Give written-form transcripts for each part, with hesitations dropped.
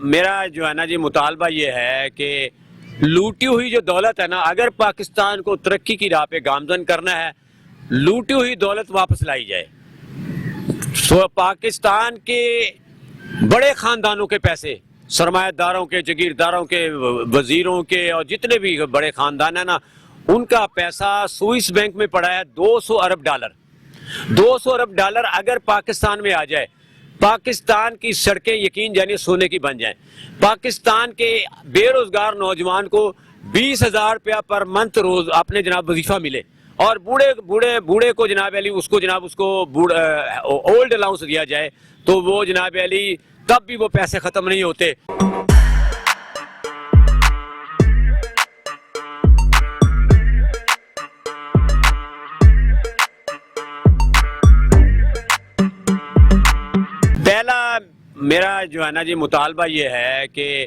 میرا جو ہے نا جی مطالبہ یہ ہے کہ لوٹی ہوئی جو دولت ہے نا، اگر پاکستان کو ترقی کی راہ پہ گامزن کرنا ہے، لوٹی ہوئی دولت واپس لائی جائے۔ تو پاکستان کے بڑے خاندانوں کے پیسے، سرمایہ داروں کے، جگیرداروں کے، وزیروں کے اور جتنے بھی بڑے خاندان ہیں نا، ان کا پیسہ سوئس بینک میں پڑا ہے 200 ارب ڈالر۔ 200 ارب ڈالر اگر پاکستان میں آ جائے، پاکستان کی سڑکیں یقین جانیے سونے کی بن جائیں، پاکستان کے بے روزگار نوجوان کو 20,000 روپیہ پر منتھ روز اپنے جناب وظیفہ ملے، اور بوڑھے کو جناب علی اس کو اولڈ الاؤنس دیا جائے، تو وہ جناب علی تب بھی وہ پیسے ختم نہیں ہوتے۔ پہلا میرا جو ہے نا جی مطالبہ یہ ہے کہ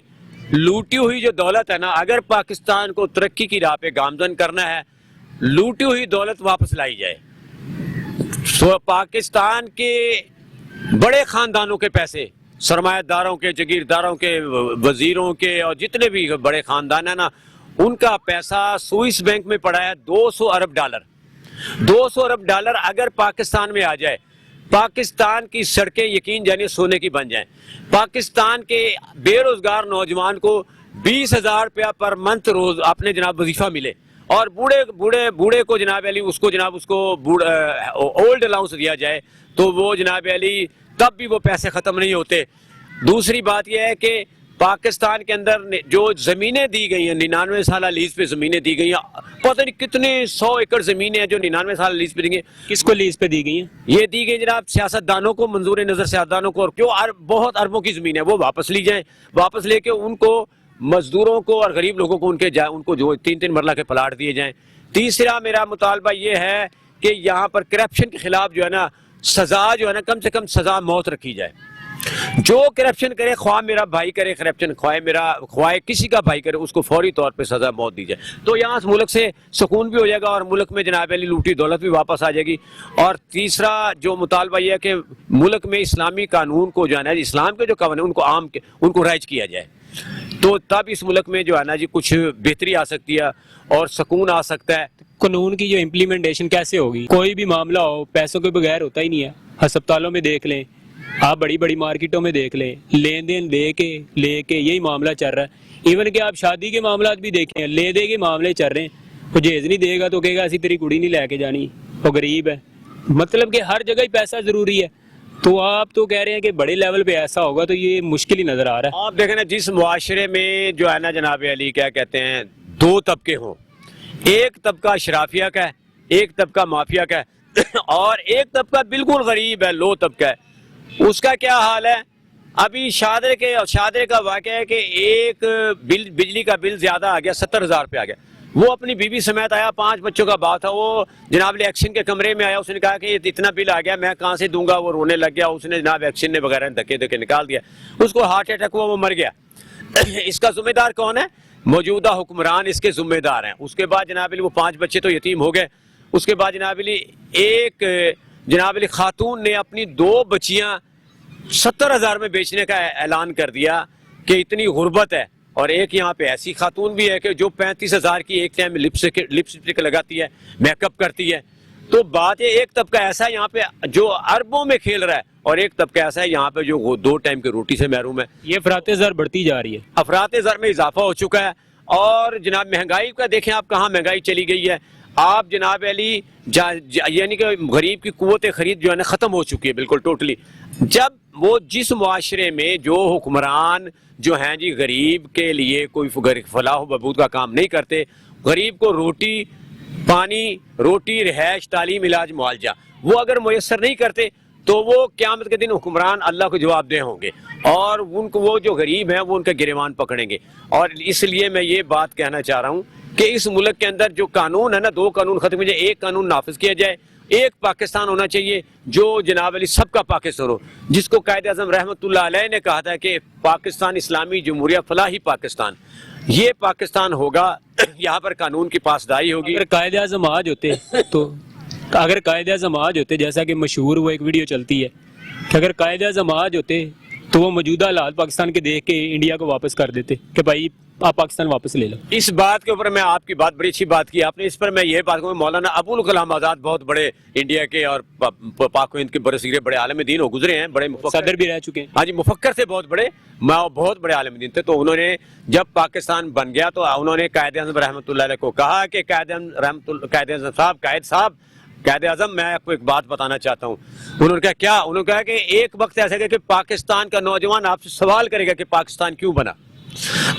لوٹی ہوئی جو دولت ہے نا، اگر پاکستان کو ترقی کی راہ پہ گامزن کرنا ہے، لوٹی ہوئی دولت واپس لائی جائے۔ تو پاکستان کے بڑے خاندانوں کے پیسے، سرمایہ داروں کے، جگیرداروں کے، وزیروں کے اور جتنے بھی بڑے خاندان ہیں نا، ان کا پیسہ سوئس بینک میں پڑا ہے 200 ارب ڈالر۔ 200 ارب ڈالر اگر پاکستان میں آ جائے، پاکستان کی سڑکیں یقین جانیے سونے کی بن جائیں، پاکستان کے بے روزگار نوجوان کو 20,000 روپیہ پر منتھ روز اپنے جناب وظیفہ ملے، اور بوڑھے کو جناب علی اس کو اولڈ الاؤنس دیا جائے، تو وہ جناب علی تب بھی وہ پیسے ختم نہیں ہوتے۔ دوسری بات یہ ہے کہ پاکستان کے اندر جو زمینیں دی گئی ہیں، 99 سالہ لیز پہ زمینیں دی گئی ہیں، پتہ نہیں کتنے 100 ایکڑ زمینیں ہیں جو 99 سالہ لیز پہ دی گئی ہیں۔ کس کو لیز پہ دی گئی ہیں؟ یہ دی گئی جناب سیاستدانوں کو، منظور نظر سیاستدانوں کو، اور کیوں بہت اربوں کی زمین ہے، وہ واپس لی جائیں، واپس لے کے ان کو مزدوروں کو اور غریب لوگوں کو ان کو جو 3 مرلہ کے پلاٹ دیے جائیں۔ تیسرا میرا مطالبہ یہ ہے کہ یہاں پر کرپشن کے خلاف جو ہے نا سزا جو ہے نا کم سے کم سزا موت رکھی جائے۔ جو کرپشن کرے، خواہ میرا بھائی کرے کرپشن، خواہ کسی کا بھائی کرے، اس کو فوری طور پہ سزا موت دی جائے، تو یہاں اس ملک سے سکون بھی ہو جائے گا اور ملک میں جناب علی لوٹی دولت بھی واپس آ جائے گی۔ اور تیسرا جو مطالبہ یہ ہے کہ ملک میں اسلامی قانون کو جو ہے نا اسلام کے جو قوانین ان کو رائج کیا جائے، تو تب اس ملک میں جو ہے نا جی کچھ بہتری آ سکتی ہے اور سکون آ سکتا ہے۔ قانون کی جو امپلیمنٹیشن کیسے ہوگی؟ کوئی بھی معاملہ ہو پیسوں کے بغیر ہوتا ہی نہیں ہے۔ ہسپتالوں میں دیکھ لیں، آپ بڑی مارکیٹوں میں دیکھ لیں، لین دین لے کے یہی معاملہ چل رہا ہے۔ ایون کہ آپ شادی کے معاملات بھی دیکھیں، لے دے کے معاملے چل رہے ہیں۔ وہ جہیز نہیں دے گا تو کہے گا ایسی تیری کڑی نہیں لے کے جانی، وہ غریب ہے۔ مطلب کہ ہر جگہ ہی پیسہ ضروری ہے، تو آپ تو کہہ رہے ہیں کہ بڑے لیول پہ ایسا ہوگا تو یہ مشکل ہی نظر آ رہا ہے۔ آپ دیکھیں نا، جس معاشرے میں جو ہے نا جناب علی کیا کہتے ہیں 2 طبقے ہوں، ایک طبقہ اشرافیہ کا ہے، ایک طبقہ مافیا کا ہے، اور ایک طبقہ بالکل غریب ہے، لو طبقہ ہے، اس کا کیا حال ہے؟ ابھی شادرے کا واقعہ ہے کہ ایک بجلی کا بل زیادہ آ گیا، 70,000 روپے آ گیا۔ وہ اپنی بیوی سمیت آیا، 5 بچوں کا باپ تھا، وہ جناب ایکشن کے کمرے میں آیا، اس نے کہا کہ اتنا بل آ گیا، میں کہاں سے دوں گا؟ وہ رونے لگ گیا، اس نے جناب ایکشن نے وغیرہ دھکے نکال دیا، اس کو ہارٹ اٹیک ہوا، وہ مر گیا۔ اس کا ذمہ دار کون ہے؟ موجودہ حکمران اس کے ذمہ دار ہیں۔ اس کے بعد جناب علی وہ 5 بچے تو یتیم ہو گئے۔ اس کے بعد جناب علی جناب علی خاتون نے اپنی 2 بچیاں 70,000 میں بیچنے کا اعلان کر دیا کہ اتنی غربت ہے۔ اور ایک یہاں پہ ایسی خاتون بھی ہے کہ جو 35,000 کی ایک ٹائم لپسٹک لگاتی ہے، میک اپ کرتی ہے۔ تو بات یہ، ایک طبقہ ایسا ہے یہاں پہ جو اربوں میں کھیل رہا ہے، اور ایک طبقہ ایسا ہے یہاں پہ جو 2 ٹائم کی روٹی سے محروم ہے۔ یہ افراط زر بڑھتی جا رہی ہے، افراط زر میں اضافہ ہو چکا ہے، اور جناب مہنگائی کا دیکھیں آپ کہاں مہنگائی چلی گئی ہے۔ آپ جناب علی یعنی کہ غریب کی قوت خرید جو ہے نا ختم ہو چکی ہے بالکل ٹوٹلی۔ جب وہ جس معاشرے میں جو حکمران جو ہیں جی غریب کے لیے کوئی فلاح و بہبود کا کام نہیں کرتے، غریب کو روٹی پانی، روٹی، رہائش، تعلیم، علاج، معالجہ وہ اگر میسر نہیں کرتے، تو وہ قیامت کے دن حکمران اللہ کو جواب دہ ہوں گے، اور ان کو وہ جو غریب ہیں وہ ان کا گریبان پکڑیں گے۔ اور اس لیے میں یہ بات کہنا چاہ رہا ہوں کہ اس ملک کے اندر جو قانون ہے نا، 2 قانون ختم ہو جائے، ایک قانون نافذ کیا جائے، ایک پاکستان ہونا چاہیے جو جناب علی سب کا پاکستان ہو، جس کو قائد اعظم رحمۃ اللہ علیہ نے کہا تھا کہ پاکستان اسلامی جمہوریہ فلاحی پاکستان، یہ پاکستان ہوگا، یہاں پر قانون کی پاسداری ہوگی۔ اگر قائد اعظم آج ہوتے جیسا کہ مشہور وہ ایک ویڈیو چلتی ہے کہ اگر قائد اعظم آج ہوتے تو وہ موجودہ حالات پاکستان کے دیکھ کے انڈیا کو واپس کر دیتے کہ بھائی آپ پاکستان واپس لے لو. اس بات کے اوپر میں آپ کی بات بڑی اچھی بات کی آپ نے. اس پر میں یہ بات کہوں مولانا ابوالکلام آزاد بہت بڑے انڈیا کے اور پاک و ہند کے برصغیر بڑے عالم دین ہو گزرے ہیں, بڑے صدر بھی رہ چکے ہیں. ہاں جی, مفکر تھے بہت بڑے, بہت بڑے عالم دین تھے. تو انہوں نے جب پاکستان بن گیا تو انہوں نے قائد اعظم رحمۃ اللہ علیہ کو کہا کہ قائد اعظم میں آپ کو ایک بات بتانا چاہتا ہوں. انہوں نے کہا کیا؟ انہوں نے کہا کہ ایک وقت ایسا ہے کہ پاکستان کا نوجوان آپ سے سوال کرے گا کہ پاکستان کیوں بنا.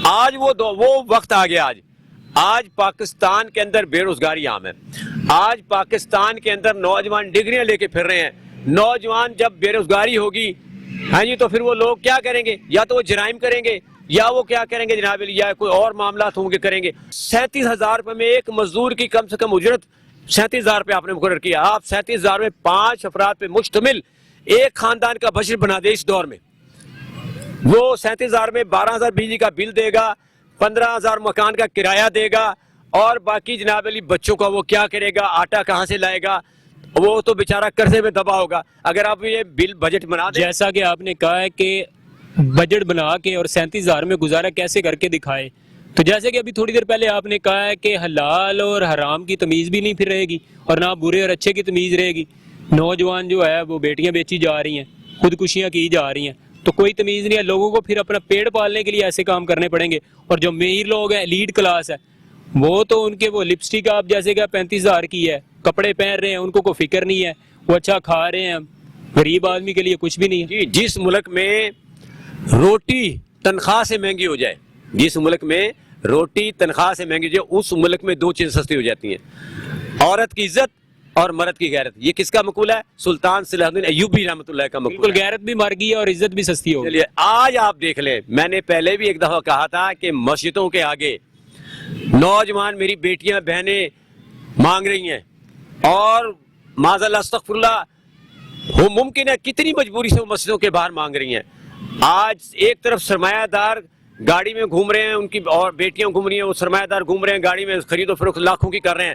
آج وہ وقت آ گیا. آج پاکستان کے اندر بے روزگاری عام ہے. آج پاکستان کے اندر نوجوان ڈگریاں لے کے پھر رہے ہیں. نوجوان جب بے روزگاری ہوگی ہاں جی تو پھر وہ لوگ کیا کریں گے؟ یا تو وہ جرائم کریں گے یا وہ کیا کریں گے جناب, یا کوئی اور معاملات ہوں گے کریں گے. 37,000 روپے میں ایک مزدور کی کم سے کم اجرت 37,000 روپے آپ نے مقرر کیا. آپ 37,000 میں 5 افراد پہ مشتمل ایک خاندان کا بجٹ بنا دے اس دور میں. وہ 37,000 میں 12,000 بجلی کا بل دے گا, 15,000 مکان کا کرایہ دے گا, اور باقی جناب علی بچوں کا وہ کیا کرے گا؟ آٹا کہاں سے لائے گا؟ وہ تو بیچارہ قرضے میں دبا ہوگا. اگر آپ یہ بل بجٹ بنا دیں, جیسا کہ آپ نے کہا ہے کہ بجٹ بنا کے اور 37,000 میں گزارا کیسے کر کے دکھائے, تو جیسے کہ ابھی تھوڑی دیر پہلے آپ نے کہا ہے کہ حلال اور حرام کی تمیز بھی نہیں پھر رہے گی اور نہ برے اور اچھے کی تمیز رہے گی. نوجوان جو ہے وہ بیٹیاں بیچی جا رہی ہیں, خودکشیاں کی جا رہی ہیں, تو کوئی تمیز نہیں ہے. لوگوں کو پھر اپنا پیٹ پالنے کے لیے ایسے کام کرنے پڑیں گے. اور جو امیر لوگ ہیں, لیڈ کلاس ہے, وہ تو ان کے وہ لپسٹک آپ جیسے کہ 35,000 کی ہے, کپڑے پہن رہے ہیں, ان کو کوئی فکر نہیں ہے, وہ اچھا کھا رہے ہیں. غریب آدمی کے لیے کچھ بھی نہیں ہے. جس ملک میں روٹی تنخواہ سے مہنگی ہو جائے, جس ملک میں روٹی تنخواہ سے مہنگی ہو جائے, اس ملک میں 2 چیز سستی ہو جاتی ہیں, عورت کی عزت اور مرد کی غیرت. یہ کس کا مقولہ ہے؟ سلطان صلاح الدین ایوبی رحمۃ اللہ کا مقولہ. بالکل, غیرت بھی مر گئی ہے اور عزت بھی سستی ہو گئی. چلیے آج آپ دیکھ لیں, میں نے پہلے بھی ایک دفعہ کہا تھا کہ مسجدوں کے آگے نوجوان میری بیٹیاں بہنیں مانگ رہی ہیں, اور معاذ اللہ استغفر اللہ وہ ممکن ہے کتنی مجبوری سے وہ مسجدوں کے باہر مانگ رہی ہیں. آج ایک طرف سرمایہ دار گاڑی میں گھوم رہے ہیں, ان کی اور بیٹیاں گھوم رہی ہیں, وہ سرمایہ دار گھوم رہے ہیں گاڑی میں, خرید و فروخت لاکھوں کی کر رہے ہیں.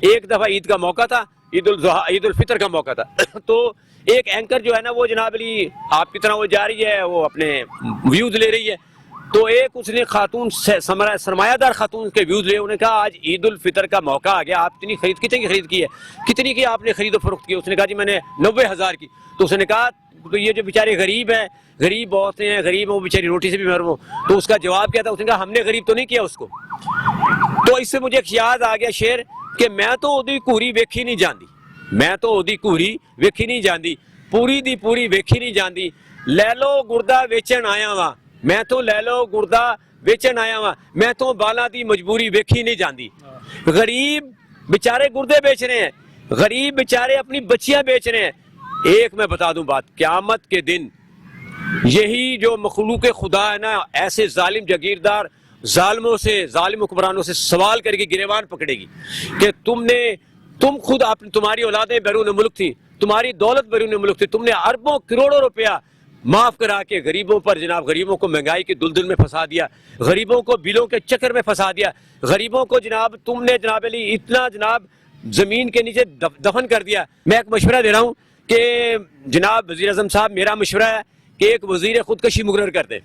ایک دفعہ عید کا موقع تھا, عید الفطر کا موقع تھا, تو ایک اینکر جو ہے نا وہ جناب علی آپ کی طرح وہ جا رہی ہے, وہ اپنے ویوز لے رہی ہے. تو ایک اس نے خاتون سرمایہ دار خاتون کے ویوز لے, انہوں نے کہا آج عید الفطر کا موقع آ گیا, آپ اتنی کتنے کی خرید کی ہے, کتنی کی آپ نے خرید و فروخت کی؟ اس نے کہا جی میں نے 90,000 کی. تو اس نے کہا تو یہ جو بیچارے غریب ہیں, غریب عورتیں ہیں, غریب ہیں, وہ بیچاری روٹی سے بھی محروم ہو. تو اس کا جواب کیا تھا؟ اس نے کہا ہم نے غریب تو نہیں کیا اس کو. تو اس سے مجھے ایک یاد آ گیا شعر کہ میں تو اودی کوری ویکھی نہیں جاندی, میں تو اودی کوری ویکھی نہیں جاندی, پوری دی پوری ویکھی نہیں جاندی, لے لو گردہ ویچن آیا وا, میں تو لے لو گردہ ویچن آیا وا, میں تو بالا دی مجبوری ویکھی نہیں جاندی. غریب بیچارے گردے بیچ رہے ہیں, غریب بیچارے اپنی بچیاں بیچ رہے ہیں. ایک میں بتا دوں بات, قیامت کے دن یہی جو مخلوق خدا ہے نا, ایسے ظالم جگیردار ظالموں سے, ظالم حکمرانوں سے سوال کر کے گریبان پکڑے گی کہ تم خود تمہاری اولادیں بیرون ملک تھی, تمہاری دولت بیرون ملک تھی, تم نے اربوں کروڑوں روپیہ معاف کرا کے غریبوں پر جناب, غریبوں کو مہنگائی کی دلدل میں پھنسا دیا, غریبوں کو بلوں کے چکر میں پھنسا دیا, غریبوں کو جناب تم نے جناب علی اتنا جناب زمین کے نیچے دفن کر دیا. میں ایک مشورہ دے رہا ہوں کہ جناب وزیر اعظم صاحب, میرا مشورہ ہے کہ ایک وزیر خودکشی مقرر کر دیں.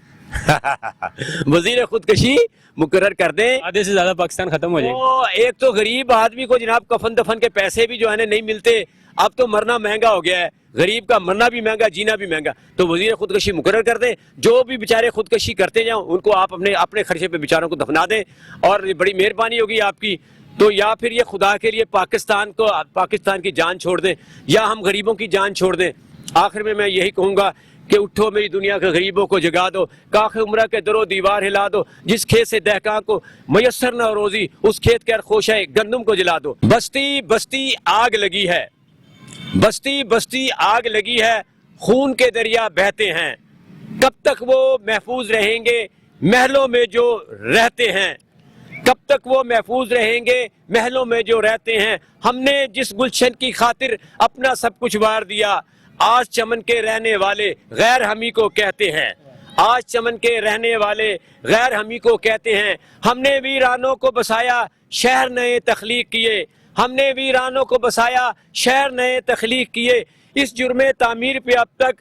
وزیر خودکشی مقرر کر دیں, آدھے سے زیادہ پاکستان ختم ہو جائے گا. ایک تو غریب آدمی کو جناب کفن دفن کے پیسے بھی جو ہے نہیں ملتے, اب تو مرنا مہنگا ہو گیا ہے, غریب کا مرنا بھی مہنگا, جینا بھی مہنگا. تو وزیر خودکشی مقرر کر دیں, جو بھی بیچارے خودکشی کرتے جاؤ ان کو آپ اپنے خرچے پہ بیچاروں کو دفنا دیں, اور بڑی مہربانی ہوگی آپ کی. تو یا پھر یہ خدا کے لیے پاکستان کی جان چھوڑ دیں, یا ہم غریبوں کی جان چھوڑ دیں. آخر میں یہی کہوں گا کہ اٹھو میری دنیا کے غریبوں کو جگا دو, کاخ عمرہ کے درو دیوار ہلا دو, جس کھیت سے دہقان کو میسر نہ روزی, اس کھیت کے خوشہ گندم کو جلا دو. بستی بستی آگ لگی ہے, بستی بستی آگ لگی ہے, خون کے دریا بہتے ہیں, کب تک وہ محفوظ رہیں گے محلوں میں جو رہتے ہیں, کب تک وہ محفوظ رہیں گے محلوں میں جو رہتے ہیں. ہم نے جس گلشن کی خاطر اپنا سب کچھ وار دیا, آج چمن کے رہنے والے غیر ہمی کو کہتے ہیں, آج چمن کے رہنے والے غیر ہمی کو کہتے ہیں. ہم نے ویرانوں کو بسایا شہر نئے تخلیق کیے, ہم نے ویرانوں کو بسایا شہر نئے تخلیق کیے. اس جرم تعمیر پہ اب تک